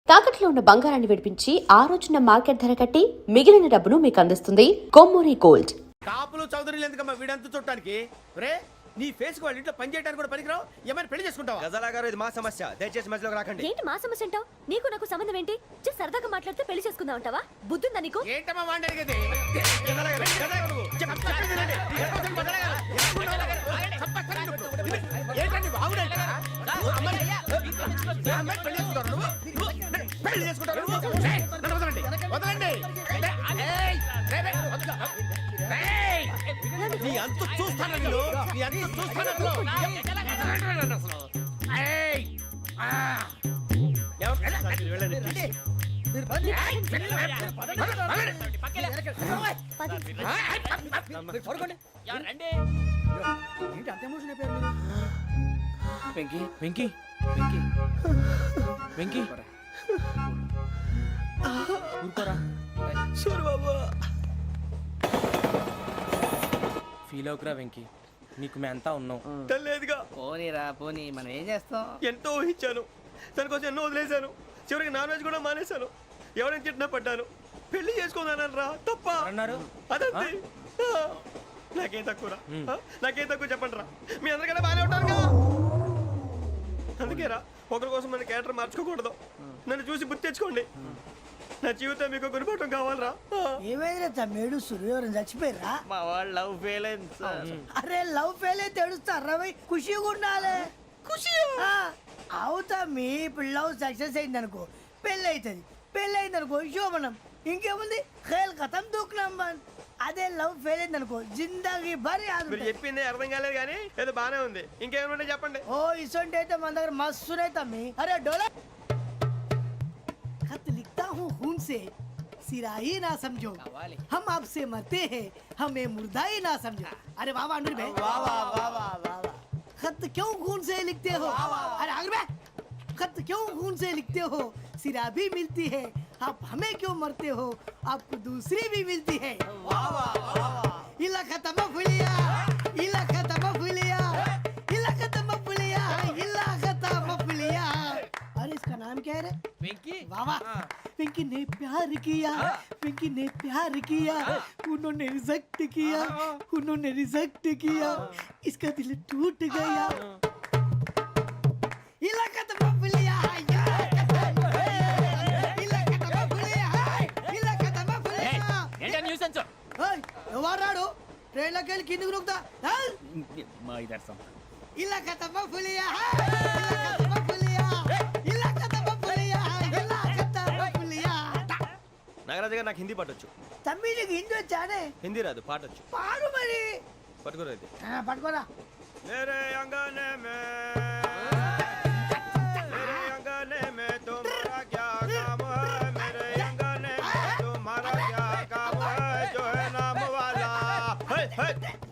తాకట్లో ఉన్న బంగారాన్ని విడిపించి ఆ రోజున మార్కెట్ ధర కట్టి మిగిలిన డబ్బును మీకు అందిస్తుంది కొమ్మూరి గోల్డ్. కాపులు చౌదరులు ఎందుకమ్మా వీడంతా చూడటానికి? రే నీ ఫేస్ వాళ్ళ ఇంట్లో పని చేయడానికి కూడా పనికిరావు. ఏమైనా పెళ్లి చేసుకుంటావా? గజాలా గారు, ఇది మా సమస్య, దయచేసి మధ్యలోకి రాకండి. ఏంటి మా సమస్య అంటావు? నీకు నాకు సంబంధం ఏంటి? సరదాగా మాట్లాడితే పెళ్లి చేసుకుందాం అంటావా? బుద్ధుందా నీకు? ఏంటమ్మా వాడిని అడిగేది? ఏంటండి బాగుండండి పెళ్లి చేసుకుంటారు. వదలండి. నీ అంత చూస్తాను నేను, నీ అంత చూస్తాను అసలు. వెంకీ వెంకీ వెంకీ వెంకీ ఊరుకోరా. ఫీల్ అవుకురా వెంకీ, నీకు మేమంతా ఉన్నాం. లేదుగా పోనీరా పోనీ, మనం ఏం చేస్తాం? ఎంతో ఊహించాను, దానికోసం ఎన్నో వదిలేశాను. చివరికి నాన్ వెజ్ కూడా మానేశాను. ఎవరైనా తిట్టినా పడ్డాను. పెళ్లి చేసుకుందానరా తప్ప అన్నారు. అదంతే. నాకేం తక్కువరా? నాకేం తక్కువ చెప్పండి రా. మీ అందరికన్నా బాగానే ఉంటారుగా. అందుకేరా ఒకరి కోసం మన క్యారెక్టర్ మార్చుకోకూడదు. నన్ను చూసి గుర్తు తెచ్చుకోండి. నా జీవితం మీకు గురిపటం కావాలరా. ఏమైనా తమ్మేడు సూర్యవరం చచ్చిపోయిరా? మా వాళ్ళు లవ్ ఫెయిల్ అయింది సార్. అరే లవ్ ఫెయిల్ అయితే ఏడుస్తారా? ఖుషిగా ఉండాలి. ఖుషి అవుతా. మీ ఇప్పుడు లవ్ సక్సెస్ అయింది అనుకో పెళ్ళి అవుతుంది. పెళ్ళి అయింది అనుకో శోభనం. ఇంకేముంది ఖేల్ కథం దూకునాం బాన్. అదే లవ్ ఫెయిల్ అయింది అనుకో జిందాగీ భారీ. మీరు చెప్పింది అర్థం కాలేదు కానీ ఏదో బానే ఉంది. ఇంకేమైనా చెప్పండి. ఓ ఇసొంటి అయితే మన దగ్గర మస్తునే తమ్మి. అరే డోలా खत लिखता हूँ खून से, सिरा ही ना समझो, हम आपसे मरते हैं, हमें मुर्दा ही ना समझो. अरे वाह वाह अनुर भाई, वाह वाह वाह वाह वाह. खत क्यों खून से लिखते हो? अरे अनुर भाई, खत क्यों खून से लिखते हो? सिरा भी मिलती है, आप हमें क्यों मरते हो? आपको दूसरी भी मिलती है. वाह वाह वाह. इला खत्म फुलिया, इला खत्म फुलिया, इला खत्म फुलिया, इला खत्म फुलिया. अरे इसका नाम क्या है रे? వెంకీ वाह पिंकी ने प्यार किया, पिंकी ने प्यार किया, उन्होंने रिजेक्ट किया, उन्होंने रिजेक्ट किया, इसका दिल टूट गया. इलाका तो बबलिया है, इलाका तो बबलिया है, इलाका तो बबलिया. ఏంటా న్యూసెన్స్? ओए ఎవరాడు ట్రైన్ లోకి వెళ్ళి కిందకి నొక్కుతా. మా ఇదర్సం इलाका तो बबलिया है, इलाका तो बबलिया, इलाका तो बबलिया, इलाका तो बबलिया. నాగరాజు గారు, నాకు హిందీ పాటొచ్చు. తమ్మి నీకు హిందీ వచ్చానే? హిందీ రాదు, పాటొచ్చు. పాడు మరి. పట్టుకోరా ఇది. పట్టుకోరా. मेरे अंगने में, मेरे अंगने में तुम्हारा क्या काम है? मेरे अंगने में तुम्हारा क्या काम है? जो है नाम वाला,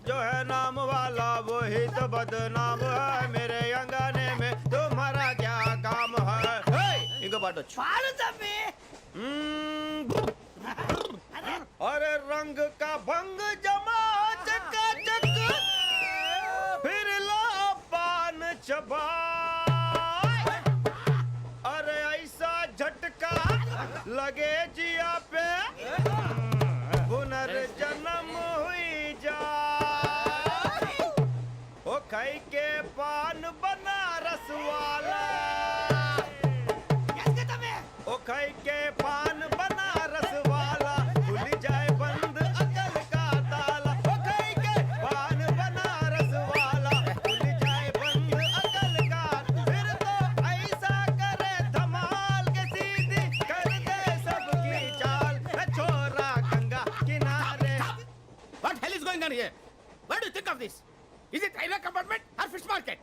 जो है नाम वाला वही तो बदनाम है. मेरे अंगने में तुम्हारा क्या काम है? ఇంకో పాటొచ్చు. పాడు తమ్మి. अरे रंग का भंग जमा चकाचक, फिर ला पान चबा. अरे ऐसा झटका लगे जिया पे, पुनर्जन्म हुई जा. ओ खाई के पान बनारस वाला, ओ खाई के पान बनारस वाला, खुल जाए बंद अकल का ताला. ओ खाई के पान बनारस वाला, खुल जाए बंद अकल का. फिर तो ऐसा करे धमाल के सीधी कर दे सबकी चाल. छोरा गंगा किनारे. What hell is going on here? What do you think of this? Is it railway compartment or fish market?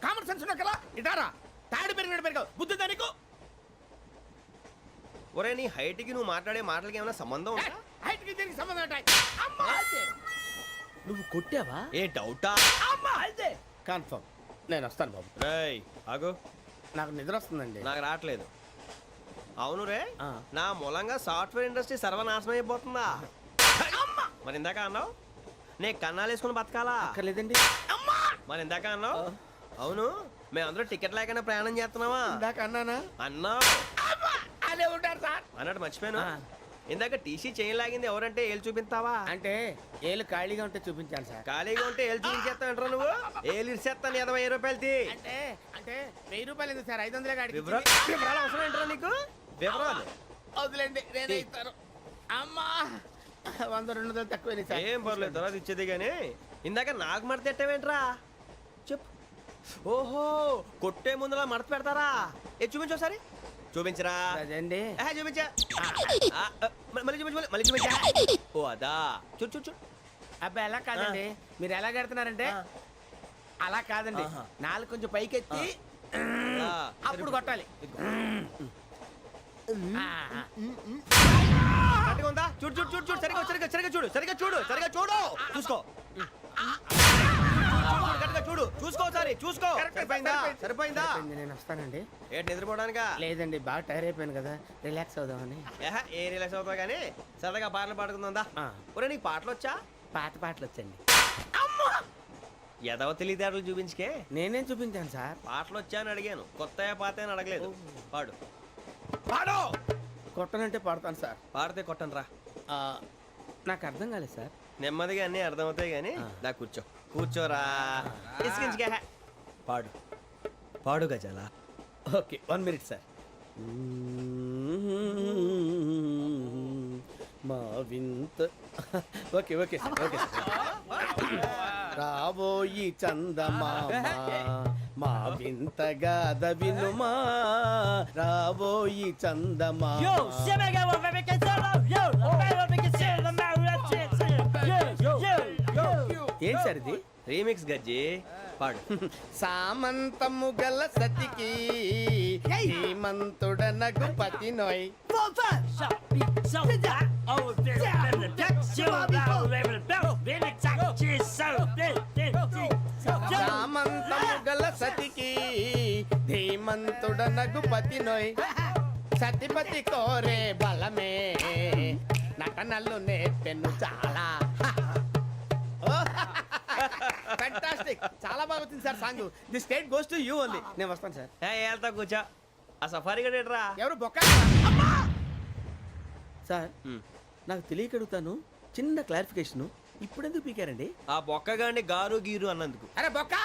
Common sense ఉన్న కదా ఇదారా. తాడు పెరిగినట్టు పెరగవు. బుద్ధి దానికి. ఒరే, నీ హైట్ కి నువ్వు మాట్లాడే మాటలకి ఏమైనా సంబంధం ఉందా? హైట్ కి దీనికి సంబంధం ఉంటాయి. అమ్మా నువ్వు కొట్టావా? ఏ డౌటా? అమ్మా అయితే కన్ఫర్మ్. నేను వస్తాను బాబు. రేయ్ ఆగు, నాకు నిద్ర వస్తుందండి. నాకు రావట్లేదు. అవును రే, నా మూలంగా సాఫ్ట్వేర్ ఇండస్ట్రీ సర్వనాశనం అయిపోతుందా? మరి ఇందాక అన్నావు నే కన్నాలు వేసుకుని బతకాలా? అక్కర్లేదండి. మరి ఇందాక అన్నావు అవును మేమందరూ టికెట్ లేకుండా ప్రయాణం చేస్తున్నావా ఇందాక అన్నానా అన్నా అదే ఉంటారు సార్. అన్నట్టు మర్చిపోయాను ఆ. ఇందాక టీసీ చేయి లాగింది ఎవరంటే ఏళ్ళు చూపిస్తావా అంటే ఏళ్ళు ఖాళీగా ఉంటే చూపించాను సార్. ఖాళీగా ఉంటే ఏళ్ళు చూపించేస్తానంటారా నువ్వు ఏళ్ళు ఇచ్చేస్తాను 20 రూపాయలది అంటే అంటే 1000 రూపాయలు ఎందుకు సార్? 500 కాడికి వివరాలు అవసరం ఏంటరా నీకు వివరాలు వదిలేండి, నేనే ఇస్తాను. అమ్మా 100-200 తక్కువ సార్. ఏం పర్లేదు తర్వాత ఇచ్చేది కానీ ఇందాక నాకు మడత పెట్టావేంట్రా చెప్పు. ఓహో కొట్టే ముందులా మడత పెడతారా ఏ చూపించు ఒకసారి చూపించరా అదండి. చూపించా మళ్ళీ చూపించు మళ్ళీ చూపించా ఓ అదా చూడు చూడు చూడు అబ్బాయి ఎలా కాదండి, మీరు ఎలా కడుతున్నారంటే ఆ. అలా కాదండి. ఆహా. నాలుగు కొంచెం పైకెత్తి ఆ, అప్పుడు కొట్టాలి. ఆ, ఆ. కరెక్ట్గా ఉందా చూడు చూడు చూడు చూడు సరిగా సరిగా సరిగా చూడు సరిగా చూడు సరిగా చూడు చూసుకో కరెక్ట్గా చూడు చూసుకో ఒకసారి చూసుకో సరిపోయిందా సరిపోయిందా సరిపోయింది, నేను వస్తానండి. ఏంటి నిద్రపోవడానికా లేదండి, బాగా టైర్ అయిపోయాను కదా, రిలాక్స్ అవుదామని. ఏ రిలాక్స్ అవుతావు కానీ సరదాగా పాటలు పాడుకుందా ఆ. ఒరే నీకు పాటలు వచ్చా పాత పాటలు వచ్చండి. ఎదవ తెలివితేటలు చూపించుకే నేనేం చూపించాను సార్? పాటలు వచ్చా అని అడిగాను కొత్త పాత అని అడగలేదు పాడు పాడు కొట్టనంటే పడతాను సార్. పాడితే కొట్టను రా ఆ, నాకు అర్థం కాలేదు సార్. నెమ్మదిగా అన్నీ అర్థమవుతాయి కానీ దా కూర్చో కూర్చోరా ఇసుకించుకే పాడు పాడు గజాల ఓకే 1 మినిట్ సార్. మా వింత okay okay sir okay sir. రాబోయి చందమామ మా వింతగా వినుమా, రాబోయి చందమామ. ఏం సార్ ఇది? రీమిక్స్ గజ్జి పాడు సామంతము గల సతికి హేమంతుడనగు పతి నోయ్. సామంతము గల సతికి ధీమంతుడనగు పతి నోయ్. సతిపతి కోరే బలమే నటనలు నేర్పెను చాలా. ఫ్యాంటాస్టిక్, చాలా బాగా వచ్చింది sir song. The state goes to you only. నేను వస్తాను సార్. వెళ్తా కూర్చో ఆ సఫారీ గడేట్రా ఎవరు బొక్క సార్? నాకు తెలియక అడుగుతాను, చిన్న క్లారిఫికేషన్. ఇప్పుడు ఎందుకు పీకారండి? ఆ బొక్కగాండి గారు గీరు అన్నందుకు అరే బొక్క,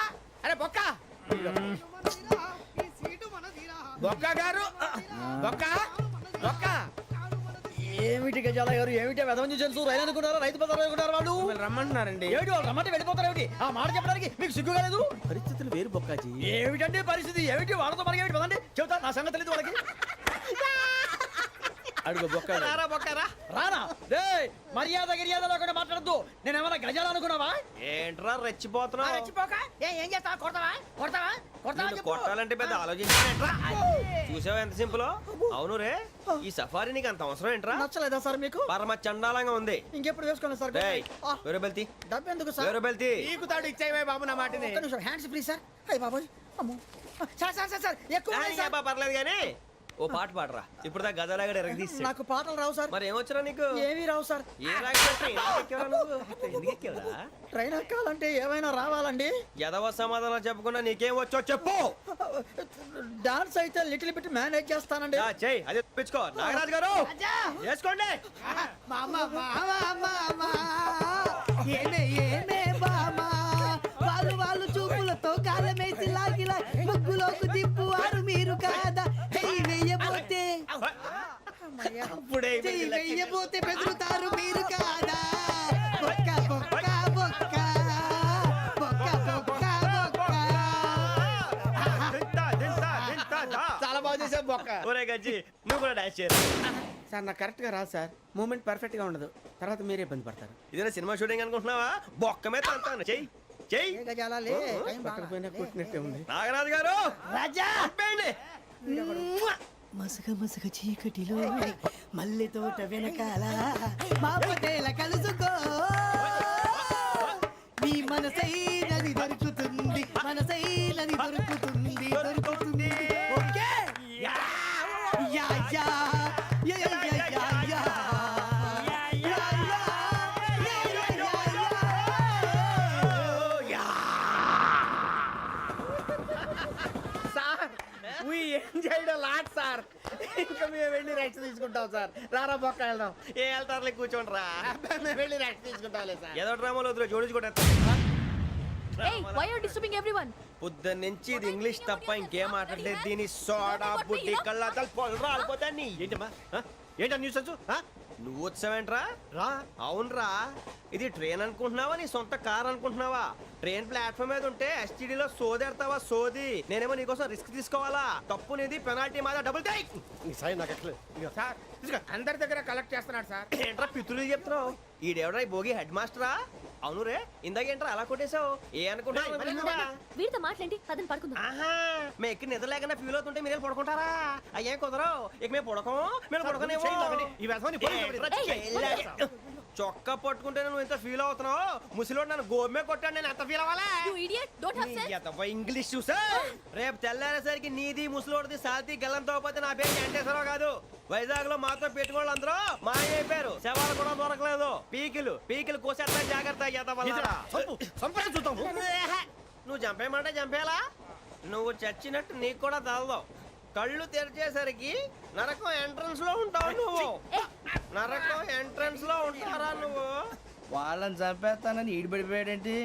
అరే బొక్క, బొక్క గారు, బొక్క బొక్క. ఏమిటి గజాల గారు, ఏమిటి వెదవని తెలుసు రైలు అనుకున్నారా, రైతు బజార్ అనుకున్నారు వాళ్ళు? మిమ్మల్ని రమ్మంటున్నారండి. ఏమిటి వాళ్ళు రమ్మంటే వెళ్ళిపోతారు ఏమిటి? ఆ మాట చెప్పడానికి మీకు సిగ్గు కాలేదు? పరిస్థితులు వేరు బొక్కాజీ. ఏమిటండి పరిస్థితి, ఏమిటి వాళ్ళతో మనకి ఏమిటి పదండి చెబుతా, నా సంగతి తెలియదు వాళ్ళకి. అడుగు బొక్క. రారా బొక్కరా రానా రే, మర్యాద గిర్యాద లేకుండా మాట్లాడద్దు. నేను ఏమైనా గజాలు అనుకున్నావా? ఏంట్రా రెచ్చిపోతున్నావు రెచ్చిపోక ఏం చేస్తావా? కొడతావా కొడతావా కొడతావా నిన్ను చెప్పు. కొట్టాలంటే పెద్ద ఆలోచించానేంట్రా చూసావా ఎంత సింపుల్ అవును రే ఈ సఫారీ నీకు అంత అవసరం ఏంట్రా నచ్చలేదా సార్ మీకు? పరమ చండాలంగా ఉంది ఇంకెప్పుడు వేసుకోండి సార్. డేయ్, ఆ, వేరే బెల్తి డబ్బు ఎందుకు సార్? వేరే బెల్తి నీకు తాడు ఇచ్చేవే బాబు నా మాటని. ఒక్క నిమిషం, హ్యాండ్స్ ప్లీజ్ సార్. అయ్య బాబోయ్, అమ్మో. సార్ సార్ సార్ సార్ ఎక్కువ ఉన్నాయి సార్. పర్లేదు కానీ ఓ పాట పాడరా ఇప్పుడు దా గదలాగడ ఎరగదీసి నాకు పాటలు రావు సార్. మరి ఏమొచ్చరా నీకు ఏమీ రావు సార్. ఏ రాకపోతే ఎందుకు ఎక్కావురా నువ్వు? ఎందుకు ఎక్కావురా? ట్రైన్ ఎక్కాలంటే ఏమైనా రావాలండి. ఎదవ సమాధానం చెప్పకుండా నీకేం వచ్చో చెప్పు డాన్స్ అయితే లిటిల్ బిట్ మేనేజ్ చేస్తానండి. చెయ్యి అదే తెప్పించుకో నాగరాజు గారు వేసుకోండి మామా మామా మామా ఏమే ఏమే బామా వాళ్ళు వాళ్ళు చూపులతో కాలమేసి లాగిలా ముగ్గులోకి తిప్పువారు మీరు కాదా. చెయ్యి వెయ్యబోతే అప్పుడే చెయ్యి వెయ్యబోతే బెదురుతారు మీరు కాదా. బొక్క బొక్క బొక్క బొక్క బొక్క బొక్క. చాలా బాగా చేసావు బొక్క. ఒరే గజ్జి నువ్వు కూడా డాన్స్ చేయరు సార్ నాకు కరెక్ట్ గా రాదు సార్, మూమెంట్ పర్ఫెక్ట్ గా ఉండదు, తర్వాత మీరే ఇబ్బంది పడతారు. ఇదేనా సినిమా షూటింగ్ అనుకుంటున్నావా బొక్క మీద అంటాను చెయ్యి చెయ్యి ఏ గజాలా లే, టైం పక్కన బాగా. పోయినా కొట్టినట్టే ఉంది. నాగరాజు గారు రాజా చెప్పండి మసగ మసగ చీకటిలో మల్లె తోట వెనకాల మా పటేల కలుసుకో నీ మనసైనది దొరుకుతుంది, మనసైనది దొరుకుతుంది దొరుకుతుంది. Okay yeah yeah yeah yeah yeah yeah yeah. చేయడం లాట్ సార్. ఇంకా మేము వెళ్ళి రెస్ట్ తీసుకుంటాం సార్. రారా బొక్క వెళ్దాం. ఏ వెళ్తారులే కూర్చోండి రా. అబ్బాయి, మేము వెళ్ళి రెస్ట్ తీసుకుంటాంలే సార్. ఏదో డ్రామాలో వద్దు జోడించుకుంటా. ఏయ్ వై ఆర్ డిస్టర్బింగ్ ఎవ్రీవన్? పొద్దున్న నుంచి ఇది ఇంగ్లీష్ తప్ప ఇంకేం మాట్లాడలేదు. దీని సోడా బుద్ధి కళ్ళ పొలరా రాలిపోతాన్ని. ఏంటమ్మా ఏంటా న్యూస్ వచ్చు? నువ్వు వచ్చావేంట్రా? రా. అవునరా, ఇది ట్రైన్ అనుకుంటున్నావా నీ సొంత కార్ అనుకుంటున్నావా? ట్రైన్ ప్లాట్ఫామ్ మీద ఉంటే ఎస్టీడీలో సోదేడతావా సోది? నేనేమో నీకోసం రిస్క్ తీసుకోవాలా? తప్పు నీది, పెనాల్టీ మాదా, డబుల్ టై. నాకు ఎక్కలేదు సార్ తీసుకో. అందరి దగ్గర కలెక్ట్ చేస్తున్నాడు సార్. ఏంట్రా పితులు చెప్తున్నావు? ఈడెవడ్రా ఈ భోగి హెడ్ మాస్టరా? అవును రే, ఇందాకేంట్రా అలా కొట్టేశావు? ఏ అనుకుంటున్నా? వీరితో మాట్లాడి పదని పడుకుందాం. ఆహా, మేము ఎక్కి నిద్ర లేకుండా ఫీల్ అవుతుంటే మీరేం పడుకుంటారా? అయ్యేం కుదరవు. ఇక మేము పడుకోము, మేము పడుకోనేమో. చొక్కా పట్టుకుంటే నువ్వు ఎంత ఫీల్ అవుతున్నావు? ముసలివాడు నన్ను గోమే కొట్టాడు, నేను ఎంత ఫీల్ అవ్వాలా? You idiot, don't have sense. English చూసా? రేపు తెల్లారేసరికి నీది ముసలోడిది సాతి గల్లంతో పోతే నా పేరు వెంకటేశ్వరరావు కాదు. వైజాగ్ లో మాతో పెట్టుకోళ్ళు అందరూ మాయైపోయారు. శవాలు కూడా దొరకలేదు. పీకిలు కోసేస్తా, జాగ్రత్త. నువ్వు చంపేయమంటే చంపేలా? నువ్వు చచ్చినట్టు నీకు కూడా తగదు. కళ్ళు తెరిచేసరికి నరకం ఎంట్రన్స్ లో ఉంటావు నువ్వు. నరకం ఎంట్రన్స్ లో ఉంటారా నువ్వు? వాళ్ళని చంపేస్తానని ఈడిపడిపోయాడేంటి?